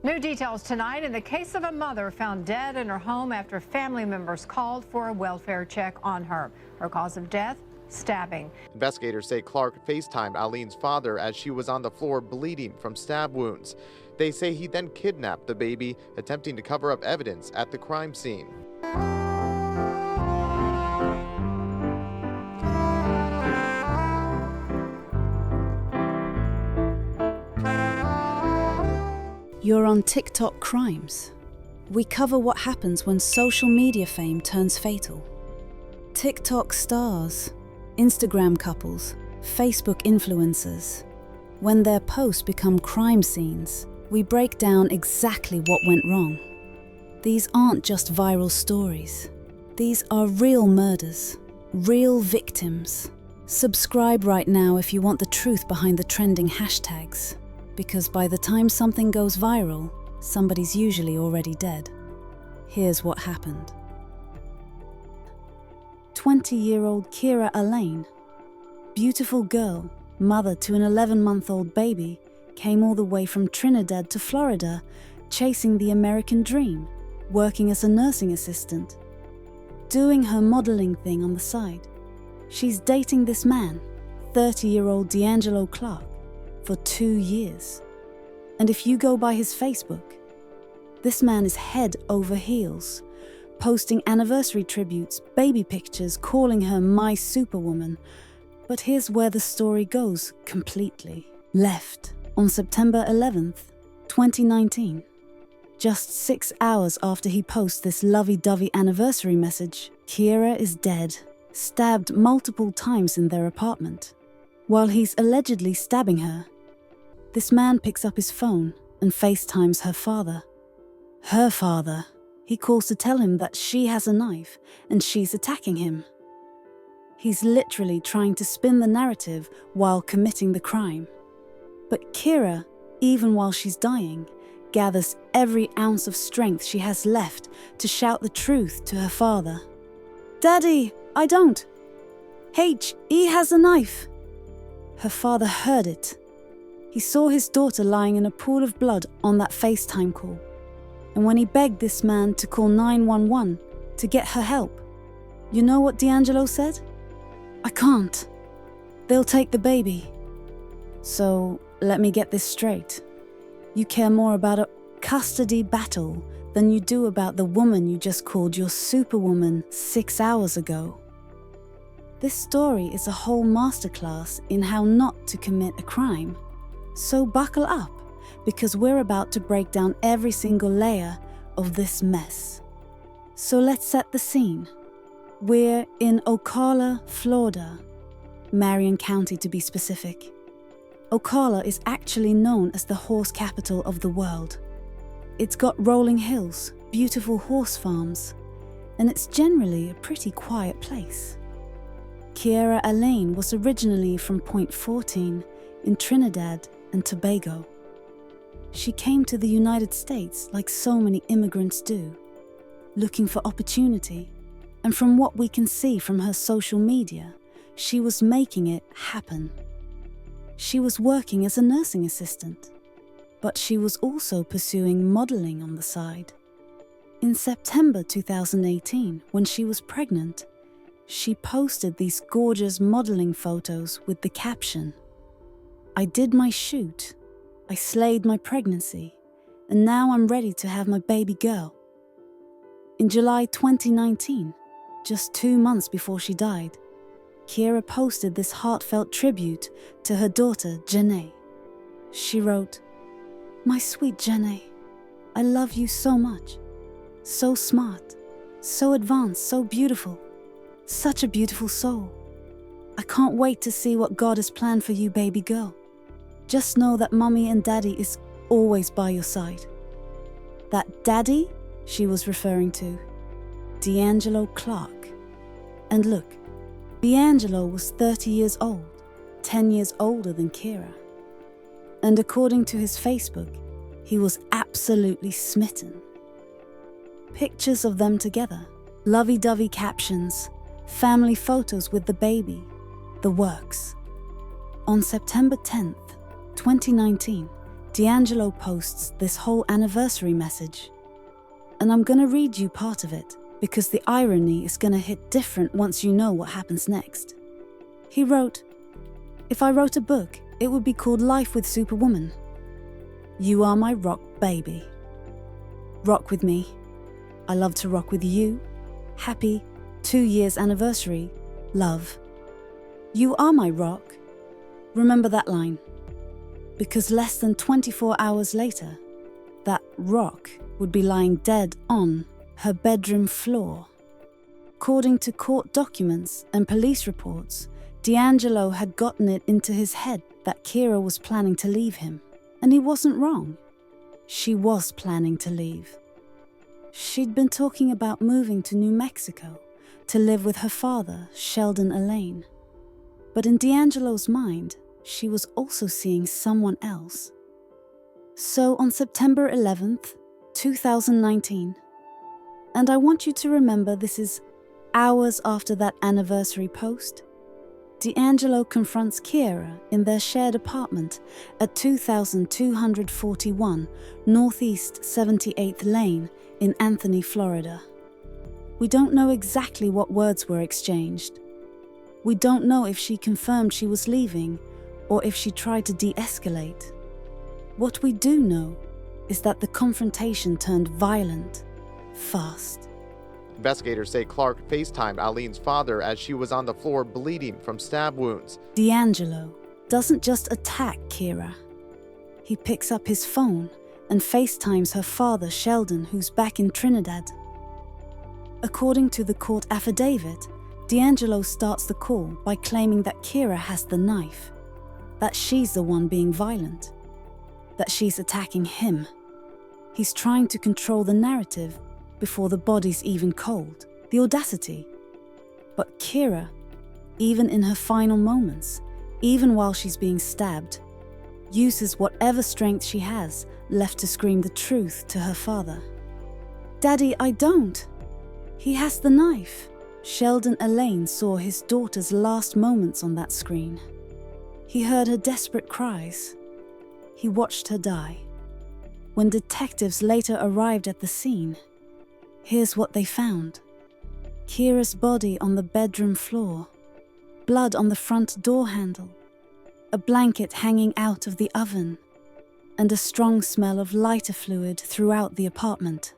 New details tonight in the case of a mother found dead in her home after family members called for a welfare check on her. Her cause of death, stabbing. Investigators say Clark FaceTimed Alleyne's father as she was on the floor bleeding from stab wounds. They say he then kidnapped the baby, attempting to cover up evidence at the crime scene. You're on TikTok Crimes. We cover what happens when social media fame turns fatal. TikTok stars, Instagram couples, Facebook influencers. When their posts become crime scenes, we break down exactly what went wrong. These aren't just viral stories. These are real murders, real victims. Subscribe right now if you want the truth behind the trending hashtags. Because by the time something goes viral, somebody's usually already dead. Here's what happened. 20-year-old Kiera Alleyne, beautiful girl, mother to an 11-month-old baby, came all the way from Trinidad to Florida, chasing the American dream, working as a nursing assistant, doing her modeling thing on the side. She's dating this man, 30-year-old D'Angelo Clark, for 2 years. And if you go by his Facebook, this man is head over heels, posting anniversary tributes, baby pictures, calling her my superwoman. But here's where the story goes completely left. On September 11th, 2019, just 6 hours after he posts this lovey-dovey anniversary message, Kiera is dead, stabbed multiple times in their apartment. While he's allegedly stabbing her, this man picks up his phone and FaceTimes her father. Her father. He calls to tell him that she has a knife and she's attacking him. He's literally trying to spin the narrative while committing the crime. But Kiera, even while she's dying, gathers every ounce of strength she has left to shout the truth to her father. "Daddy, I don't. He has a knife." Her father heard it. He saw his daughter lying in a pool of blood on that FaceTime call. And when he begged this man to call 911 to get her help, you know what D'Angelo said? "I can't. They'll take the baby." So, let me get this straight. You care more about a custody battle than you do about the woman you just called your superwoman 6 hours ago. This story is a whole masterclass in how not to commit a crime. So buckle up, because we're about to break down every single layer of this mess. So let's set the scene. We're in Ocala, Florida, Marion County to be specific. Ocala is actually known as the horse capital of the world. It's got rolling hills, beautiful horse farms, and it's generally a pretty quiet place. Kiera Alleyne was originally from Point 14 in Trinidad and Tobago. She came to the United States like so many immigrants do, looking for opportunity, and from what we can see from her social media, she was making it happen. She was working as a nursing assistant, but she was also pursuing modeling on the side. In September 2018, when she was pregnant, she posted these gorgeous modeling photos with the caption, "I did my shoot, I slayed my pregnancy, and now I'm ready to have my baby girl." In July 2019, just 2 months before she died, Kiera posted this heartfelt tribute to her daughter, Janae. She wrote, "My sweet Janae, I love you so much. So smart, so advanced, so beautiful. Such a beautiful soul. I can't wait to see what God has planned for you, baby girl. Just know that mommy and daddy is always by your side." That daddy she was referring to, D'Angelo Clark. And look, D'Angelo was 30 years old, 10 years older than Kiera. And according to his Facebook, he was absolutely smitten. Pictures of them together, lovey-dovey captions, family photos with the baby, the works. On September 10th, 2019, D'Angelo posts this whole anniversary message. And I'm gonna read you part of it, because the irony is gonna hit different once you know what happens next. He wrote, "If I wrote a book, it would be called Life with Superwoman. You are my rock baby. Rock with me. I love to rock with you. Happy 2 years anniversary. Love. You are my rock." Remember that line. Because less than 24 hours later, that rock would be lying dead on her bedroom floor. According to court documents and police reports, D'Angelo had gotten it into his head that Kiera was planning to leave him. And he wasn't wrong. She was planning to leave. She'd been talking about moving to New Mexico to live with her father, Sheldon Alleyne. But in D'Angelo's mind, she was also seeing someone else. So on September 11th, 2019, and I want you to remember this is hours after that anniversary post, D'Angelo confronts Kiera in their shared apartment at 2241 Northeast 78th Lane in Anthony, Florida. We don't know exactly what words were exchanged. We don't know if she confirmed she was leaving or if she tried to de-escalate. What we do know is that the confrontation turned violent, fast. Investigators say Clark FaceTimed Alleyne's father as she was on the floor bleeding from stab wounds. D'Angelo doesn't just attack Kiera. He picks up his phone and FaceTimes her father, Sheldon, who's back in Trinidad. According to the court affidavit, D'Angelo starts the call by claiming that Kiera has the knife, that she's the one being violent, that she's attacking him. He's trying to control the narrative before the body's even cold. The audacity. But Kiera, even in her final moments, even while she's being stabbed, uses whatever strength she has left to scream the truth to her father. "Daddy, I don't. He has the knife." Sheldon Alleyne saw his daughter's last moments on that screen. He heard her desperate cries. He watched her die. When detectives later arrived at the scene, here's what they found. Kiera's body on the bedroom floor, blood on the front door handle, a blanket hanging out of the oven, and a strong smell of lighter fluid throughout the apartment.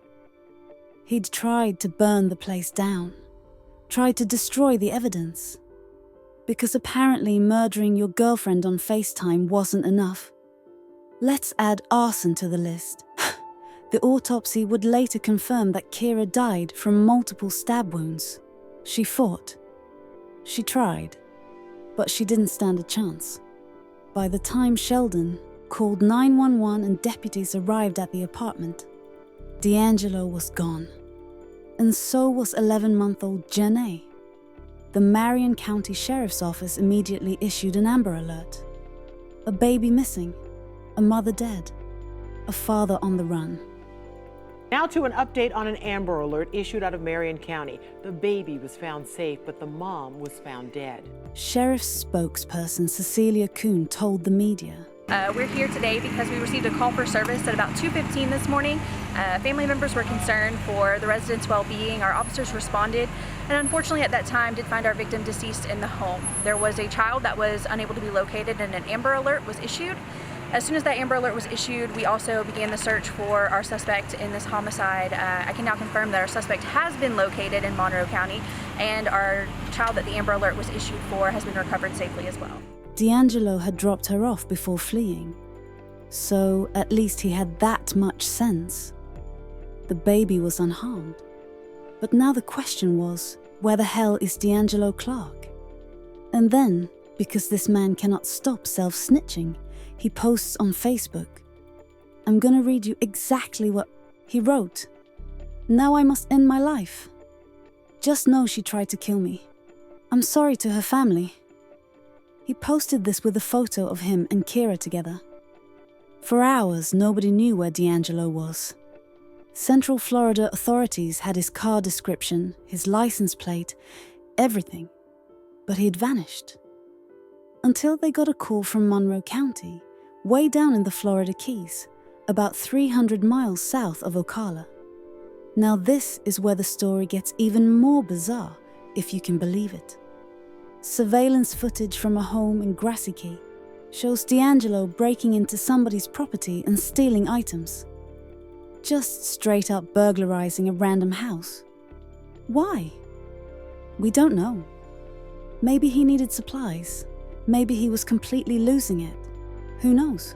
He'd tried to burn the place down, tried to destroy the evidence, because apparently murdering your girlfriend on FaceTime wasn't enough. Let's add arson to the list. The autopsy would later confirm that Kiera died from multiple stab wounds. She fought. She tried. But she didn't stand a chance. By the time Sheldon called 911 and deputies arrived at the apartment, D'Angelo was gone. And so was 11-month-old Janae. The Marion County Sheriff's Office immediately issued an Amber Alert. A baby missing, a mother dead, a father on the run. Now to an update on an Amber Alert issued out of Marion County. The baby was found safe, but the mom was found dead. Sheriff's spokesperson Cecilia Kuhn told the media. We're here today because we received a call for service at about 2:15 this morning. Family members were concerned for the residents' well-being. Our officers responded, and unfortunately at that time did find our victim deceased in the home. There was a child that was unable to be located, and an Amber Alert was issued. As soon as that Amber Alert was issued, we also began the search for our suspect in this homicide. I can now confirm that our suspect has been located in Monroe County, and our child that the Amber Alert was issued for has been recovered safely as well. D'Angelo had dropped her off before fleeing, so at least he had that much sense. The baby was unharmed. But now the question was, where the hell is D'Angelo Clark? And then, because this man cannot stop self-snitching, he posts on Facebook. I'm gonna read you exactly what he wrote. "Now I must end my life. Just know she tried to kill me. I'm sorry to her family." He posted this with a photo of him and Kiera together. For hours, nobody knew where D'Angelo was. Central Florida authorities had his car description, his license plate, everything. But he had vanished. Until they got a call from Monroe County, way down in the Florida Keys, about 300 miles south of Ocala. Now this is where the story gets even more bizarre, if you can believe it. Surveillance footage from a home in Grassy Key shows D'Angelo breaking into somebody's property and stealing items. Just straight up burglarizing a random house. Why? We don't know. Maybe he needed supplies. Maybe he was completely losing it. Who knows?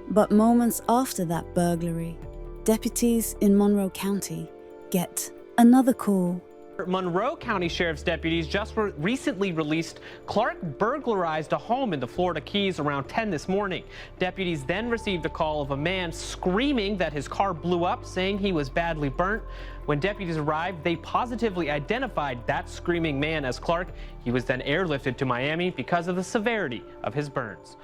But moments after that burglary, deputies in Monroe County get another call. Monroe County Sheriff's deputies just recently released Clark burglarized a home in the Florida Keys around 10 this morning. Deputies then received a call of a man screaming that his car blew up, saying he was badly burnt. When deputies arrived, they positively identified that screaming man as Clark. He was then airlifted to Miami because of the severity of his burns.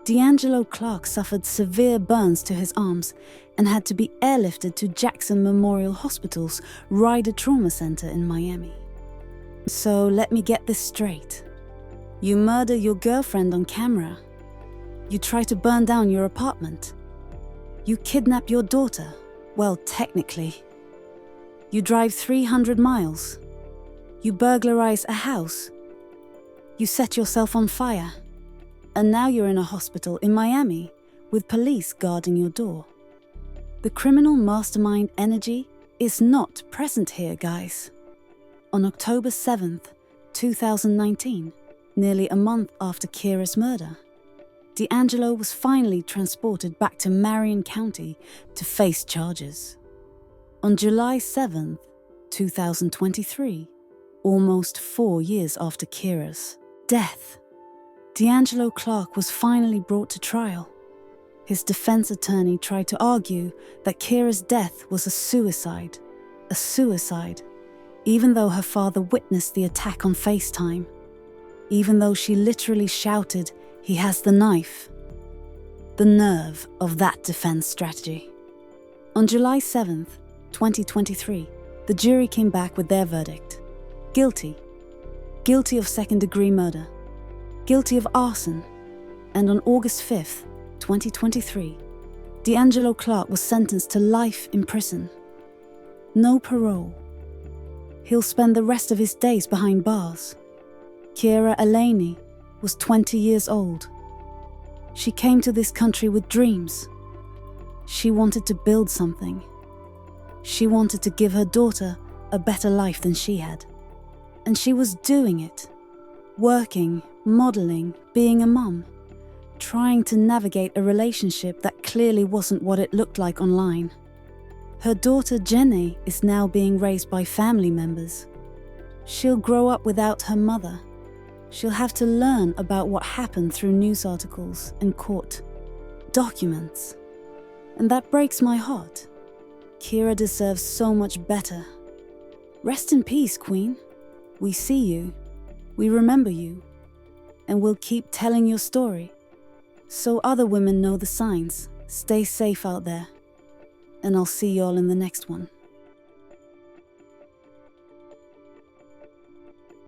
D'Angelo Clark suffered severe burns to his arms and had to be airlifted to Jackson Memorial Hospital's Ryder Trauma Center in Miami. So let me get this straight. You murder your girlfriend on camera. You try to burn down your apartment. You kidnap your daughter. Well, technically. You drive 300 miles. You burglarize a house. You set yourself on fire. And now you're in a hospital in Miami with police guarding your door. The criminal mastermind energy is not present here, guys. On October 7th, 2019, nearly a month after Kiera's murder, D'Angelo was finally transported back to Marion County to face charges. On July 7th, 2023, almost 4 years after Kiera's death, D'Angelo Clark was finally brought to trial. His defense attorney tried to argue that Kiera's death was a suicide, even though her father witnessed the attack on FaceTime, even though she literally shouted, "He has the knife." The nerve of that defense strategy. On July 7th, 2023, the jury came back with their verdict. Guilty. Guilty of second-degree murder. Guilty of arson, and on August 5th, 2023, D'Angelo Clark was sentenced to life in prison. No parole. He'll spend the rest of his days behind bars. Kiera Alleyne was 20 years old. She came to this country with dreams. She wanted to build something. She wanted to give her daughter a better life than she had. And she was doing it. Working, modeling, being a mum, trying to navigate a relationship that clearly wasn't what it looked like online. Her daughter Jenny is now being raised by family members. She'll grow up without her mother. She'll have to learn about what happened through news articles and court documents. And that breaks my heart. Kiera deserves so much better. Rest in peace, Queen. We see you. We remember you. And we'll keep telling your story, so other women know the signs. Stay safe out there. And I'll see you all in the next one.